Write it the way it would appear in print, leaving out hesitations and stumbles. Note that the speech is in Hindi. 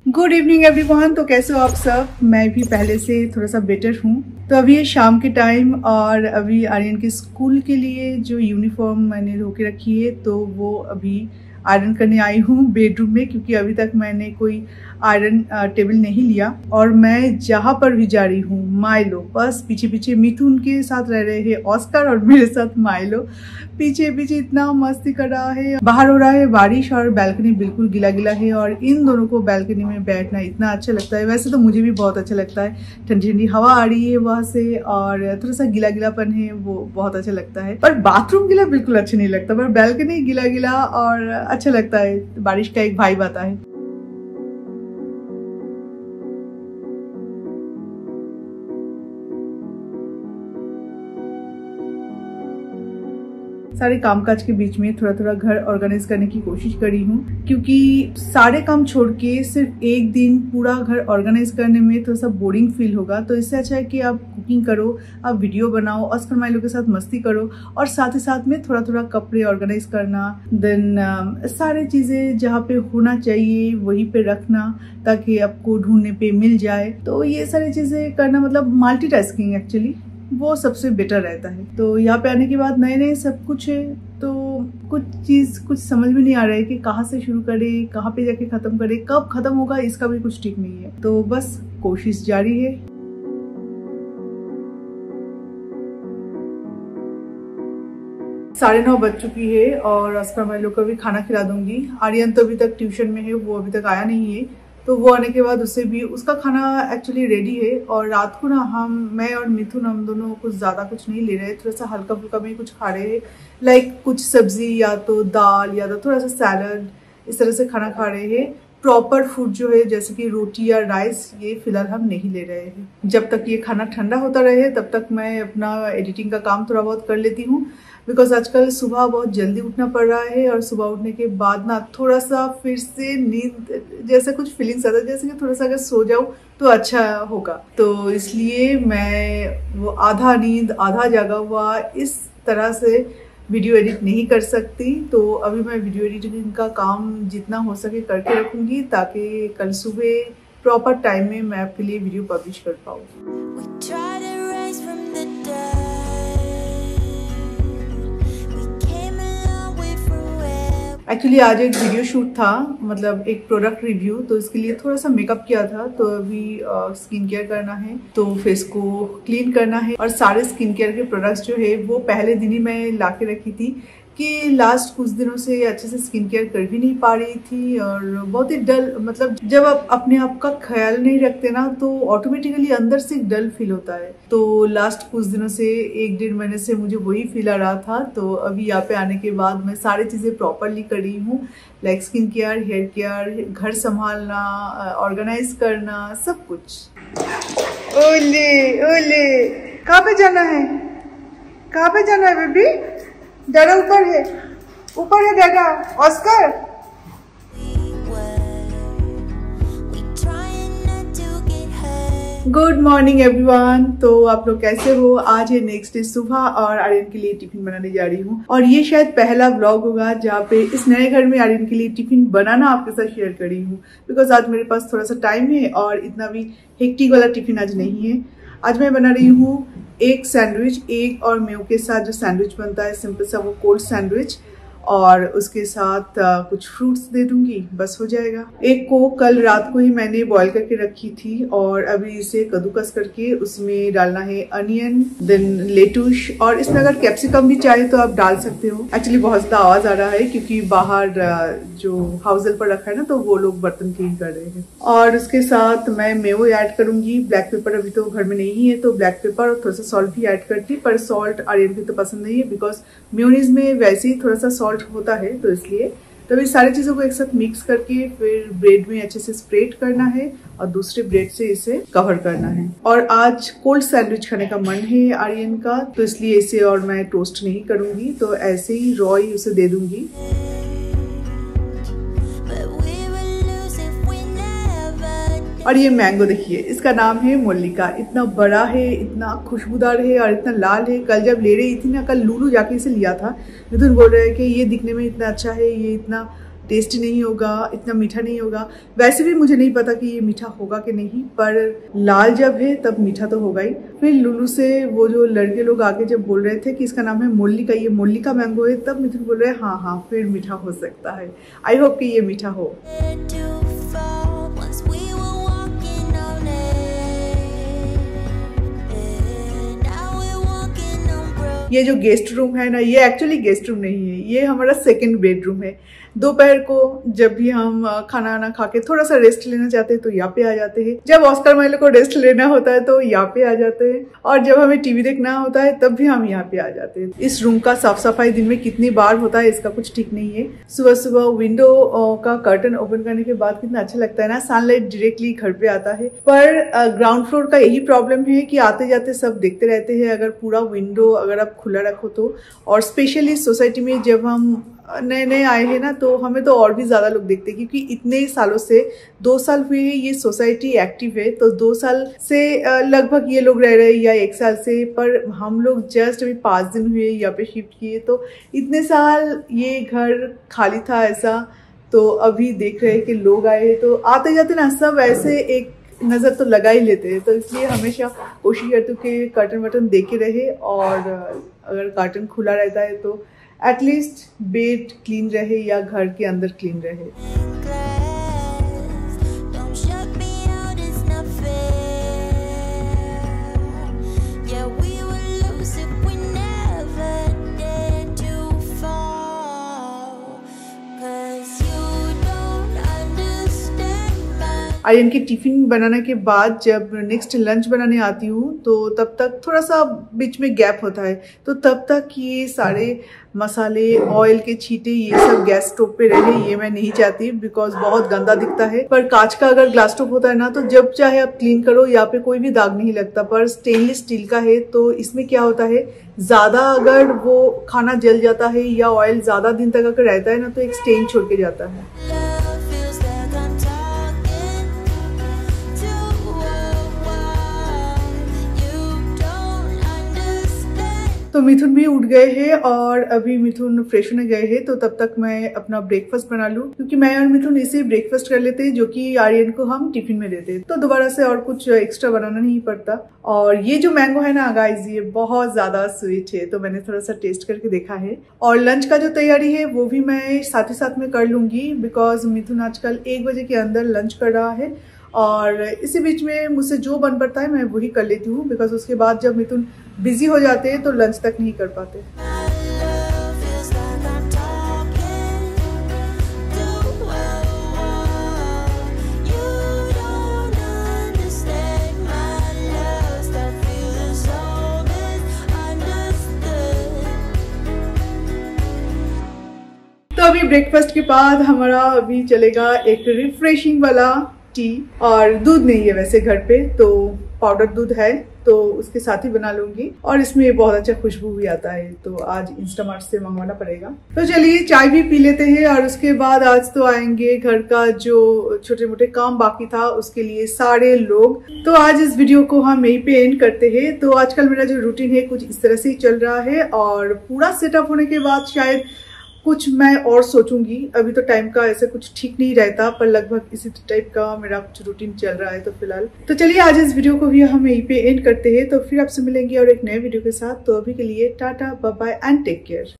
Good evening everyone. तो कैसे हो आप सब? मैं भी पहले से थोड़ा सा बेटर हूँ। तो अभी ये शाम के टाइम और अभी आर्यन के स्कूल के लिए जो यूनिफॉर्म मैंने धो के रखी है तो वो अभी आयरन करने आई हूँ बेडरूम में, क्योंकि अभी तक मैंने कोई आयरन टेबल नहीं लिया। और मैं जहाँ पर भी जा रही हूँ माइलो बस पीछे पीछे मिथुन के साथ रह रहे हैं ऑस्कर और मेरे साथ माइलो पीछे पीछे इतना मस्ती कर रहा है। बाहर हो रहा है बारिश और बैल्कनी बिल्कुल गीला गीला है और इन दोनों को बैल्कनी में बैठना इतना अच्छा लगता है। वैसे तो मुझे भी बहुत अच्छा लगता है, ठंडी ठंडी हवा आ रही है वहाँ से और थोड़ा सा गीला गीलापन है, वो बहुत अच्छा लगता है। पर बाथरूम गीला बिल्कुल अच्छा नहीं लगता, पर बैल्कनी गीला गीला और अच्छा लगता है। बारिश का एक वाइब आता है। सारे कामकाज के बीच में थोड़ा थोड़ा घर ऑर्गेनाइज करने की कोशिश करी हूँ, क्योंकि सारे काम छोड़ के सिर्फ एक दिन पूरा घर ऑर्गेनाइज करने में थोड़ा सा बोरिंग फील होगा। तो इससे अच्छा है कि आप कुकिंग करो, आप वीडियो बनाओ, ऑस्कर माइलो के साथ मस्ती करो और साथ ही साथ में थोड़ा थोड़ा कपड़े ऑर्गेनाइज करना, देन सारे चीजें जहाँ पे होना चाहिए वहीं पे रखना ताकि आपको ढूंढने पे मिल जाए। तो ये सारी चीजें करना मतलब मल्टीटास्किंग एक्चुअली वो सबसे बेटर रहता है। तो यहाँ पे आने के बाद नए नए सब कुछ है, तो कुछ समझ में नहीं आ रहा है कि कहाँ से शुरू करे, कहाँ पे जाके खत्म करे, कब खत्म होगा इसका भी कुछ ठीक नहीं है। तो बस कोशिश जारी है। 9:30 बज चुकी है और ऑस्कर माइलो को भी खाना खिला दूंगी। आर्यन तो अभी तक ट्यूशन में है, वो अभी तक आया नहीं है, तो वो आने के बाद उससे भी उसका खाना एक्चुअली रेडी है। और रात को ना मैं और मिथुन हम दोनों कुछ ज़्यादा कुछ नहीं ले रहे, थोड़ा सा हल्का फुल्का में कुछ खा रहे हैं, लाइक कुछ सब्जी या तो दाल या तो थोड़ा सा सैलड, इस तरह से खाना खा रहे हैं। प्रॉपर फूड जो है जैसे कि रोटी या राइस ये फिलहाल हम नहीं ले रहे हैं। जब तक ये खाना ठंडा होता रहे तब तक मैं अपना एडिटिंग का काम थोड़ा बहुत कर लेती हूँ, बिकॉज आजकल सुबह बहुत जल्दी उठना पड़ रहा है और सुबह उठने के बाद ना थोड़ा सा फिर से नींद जैसा कुछ फीलिंग्स आता है, जैसे कि थोड़ा सा अगर सो जाऊँ तो अच्छा होगा। तो इसलिए मैं वो आधा नींद आधा जागा हुआ इस तरह से वीडियो एडिट नहीं कर सकती। तो अभी मैं वीडियो एडिटिंग का काम जितना हो सके करके रखूँगी ताकि कल सुबह प्रॉपर टाइम में मैं आपके लिए वीडियो पब्लिश कर पाऊँ। एक्चुअली आज एक वीडियो शूट था, मतलब एक प्रोडक्ट रिव्यू, तो इसके लिए थोड़ा सा मेकअप किया था। तो अभी स्किन केयर करना है, तो फेस को क्लीन करना है और सारे स्किन केयर के प्रोडक्ट्स जो है वो पहले दिन ही मैं ला के रखी थी कि लास्ट कुछ दिनों से अच्छे से स्किन केयर कर भी नहीं पा रही थी और बहुत ही डल, मतलब जब आप अपने आप का ख्याल नहीं रखते ना तो ऑटोमेटिकली अंदर से एक डल फील होता है। तो लास्ट कुछ दिनों से 1-1.5 महीने से मुझे वही फील आ रहा था। तो अभी यहाँ पे आने के बाद मैं सारी चीज़ें प्रॉपरली कर रही हूँ, like skin care, hair care, घर संभालना, ऑर्गेनाइज करना, सब कुछ। ओले ओले, कहाँ पे जाना है? कहाँ पे जाना है बेबी? डरा ऊपर है, ऊपर है डरा। Oscar good morning everyone. तो आप लोग कैसे हो? आज है नेक्स्ट डे सुबह और आर्यन के लिए टिफिन बनाने जा रही हूँ और ये शायद पहला व्लॉग होगा जहाँ पे इस नए घर में आर्यन के लिए टिफिन बनाना आपके साथ शेयर कर रही हूँ, बिकॉज आज मेरे पास थोड़ा सा टाइम है और इतना भी हेक्टिक वाला टिफिन आज नहीं है। आज मैं बना रही हूँ एक सैंडविच, एग और मेयो के साथ जो सैंडविच बनता है सिंपल सा, वो कोल्ड सैंडविच, और उसके साथ कुछ फ्रूट्स दे दूंगी, बस हो जाएगा। एग को कल रात को ही मैंने बॉईल करके रखी थी और अभी इसे कद्दूकस करके उसमें डालना है अनियन, देन लेटुश, और इसमें अगर कैप्सिकम भी चाहे तो आप डाल सकते हो। एक्चुअली बहुत ज्यादा आवाज आ रहा है क्योंकि बाहर जो हाउस पर रखा है ना तो वो लोग बर्तन क्लीन कर रहे हैं। और उसके साथ मैं मेयो ऐड करूंगी। ब्लैक पेपर अभी तो घर में नहीं है तो ब्लैक पेपर और थोड़ा सा सॉल्ट भी ऐड करती, पर सॉल्ट आर्यन को तो पसंद नहीं है बिकॉज मेयोनीज में वैसे ही थोड़ा सा सॉल्ट होता है, तो इसलिए। तो ये सारी चीजों को एक साथ मिक्स करके फिर ब्रेड में अच्छे से स्प्रेड करना है और दूसरे ब्रेड से इसे कवर करना है। और आज कोल्ड सैंडविच खाने का मन है आर्यन का, तो इसलिए इसे और मैं टोस्ट नहीं करूंगी, तो ऐसे ही रॉ ही उसे दे दूंगी। और ये मैंगो देखिए, इसका नाम है मोलिका। इतना बड़ा है, इतना खुशबूदार है और इतना लाल है। कल जब ले रही थी ना, कल लूलू जाके इसे लिया था, मिथुन बोल रहे हैं कि ये दिखने में इतना अच्छा है, ये इतना टेस्टी नहीं होगा, इतना मीठा नहीं होगा। वैसे भी मुझे नहीं पता कि ये मीठा होगा कि नहीं, पर लाल जब है तब मीठा तो होगा ही। फिर लुलू से वो जो लड़के लोग आगे जब बोल रहे थे कि इसका नाम है मोली का, ये मोली का मैंगो है, तब मिथुन बोल रहे हैं हाँ फिर मीठा हो सकता है। आई होप कि ये मीठा हो। ये जो गेस्ट रूम है ना, ये एक्चुअली गेस्ट रूम नहीं है, ये हमारा सेकंड बेडरूम है। दोपहर को जब भी हम खाना वाना खा के थोड़ा सा रेस्ट लेना चाहते हैं तो यहाँ पे आ जाते हैं। जब ऑस्कर माइले को रेस्ट लेना होता है तो यहाँ पे आ जाते हैं, और जब हमें टीवी देखना होता है तब भी हम यहाँ पे आ जाते हैं। इस रूम का साफ सफाई दिन में कितनी बार होता है इसका कुछ ठीक नहीं है। सुबह सुबह विंडो का कर्टन ओपन करने के बाद कितना अच्छा लगता है ना, सनलाइट डायरेक्टली घर पे आता है। पर ग्राउंड फ्लोर का यही प्रॉब्लम है कि आते जाते सब देखते रहते हैं। अगर पूरा विंडो अगर आप खुला रखो तो, और स्पेशली सोसाइटी में जब हम नए नए आए हैं ना, तो हमें तो और भी ज्यादा लोग देखते हैं, क्योंकि इतने सालों से 2 साल हुए हैं ये सोसाइटी एक्टिव है, तो 2 साल से लगभग ये लोग रह रहे हैं या 1 साल से, पर हम लोग जस्ट अभी 5 दिन हुए यहाँ पे शिफ्ट किए, तो इतने साल ये घर खाली था ऐसा। तो अभी देख रहे हैं कि लोग आए हैं, तो आते जाते ना सब ऐसे एक नजर तो लगा ही लेते हैं। तो इसलिए हमेशा कोशिश करती हूँ कि कर्टन वर्टन देके रहे, और अगर कर्टन खुला रहता है तो एटलीस्ट बेड क्लीन रहे या घर के अंदर क्लीन रहे। आर्यन की टिफिन बनाने के बाद जब नेक्स्ट लंच बनाने आती हूँ तो तब तक थोड़ा सा बीच में गैप होता है, तो तब तक ये सारे मसाले, ऑयल के छींटे, ये सब गैस स्टोव पे रहे, ये मैं नहीं चाहती, बिकॉज बहुत गंदा दिखता है। पर कांच का अगर ग्लास स्टोव होता है ना, तो जब चाहे आप क्लीन करो, यहाँ पे कोई भी दाग नहीं लगता। पर स्टेनलेस स्टील का है तो इसमें क्या होता है, ज्यादा अगर वो खाना जल जाता है या ऑयल ज्यादा दिन तक अगर रहता है ना, तो एक स्टेन छोड़ के जाता है। तो मिथुन भी उठ गए हैं और अभी मिथुन फ्रेश होने गए हैं, तो तब तक मैं अपना ब्रेकफास्ट बना लूं, क्योंकि मैं और मिथुन इसे ब्रेकफास्ट कर लेते हैं, जो कि आर्यन को हम टिफिन में देते हैं, तो दोबारा से और कुछ एक्स्ट्रा बनाना नहीं पड़ता। और ये जो मैंगो है ना गाइस, ये बहुत ज्यादा स्वीट है, तो मैंने थोड़ा सा टेस्ट करके देखा है। और लंच का जो तैयारी है वो भी मैं साथ ही साथ में कर लूंगी, बिकॉज मिथुन आजकल 1 बजे के अंदर लंच कर रहा है, और इसी बीच में मुझसे जो बन पड़ता है मैं वही कर लेती हूँ, बिकॉज उसके बाद जब मिथुन बिजी हो जाते हैं तो लंच तक नहीं कर पाते। तो अभी ब्रेकफास्ट के बाद हमारा अभी चलेगा एक रिफ्रेशिंग वाला टी, और दूध नहीं है वैसे घर पे, तो पाउडर दूध है तो उसके साथ ही बना लूंगी, और इसमें बहुत अच्छा खुशबू भी आता है, तो आज इंस्टामार्ट से मंगवाना पड़ेगा। तो चलिए चाय भी पी लेते हैं, और उसके बाद आज तो आएंगे घर का जो छोटे मोटे काम बाकी था उसके लिए सारे लोग। तो आज इस वीडियो को हम यहीं पे एंड करते हैं। तो आजकल मेरा जो रूटीन है कुछ इस तरह से ही चल रहा है, और पूरा सेटअप होने के बाद शायद कुछ मैं और सोचूंगी। अभी तो टाइम का ऐसे कुछ ठीक नहीं रहता, पर लगभग इसी टाइप का मेरा कुछ रूटीन चल रहा है। तो फिलहाल तो चलिए आज इस वीडियो को भी हम यहीं पे एंड करते हैं, तो फिर आपसे मिलेंगे और एक नए वीडियो के साथ। तो अभी के लिए tata, bye bye and take care.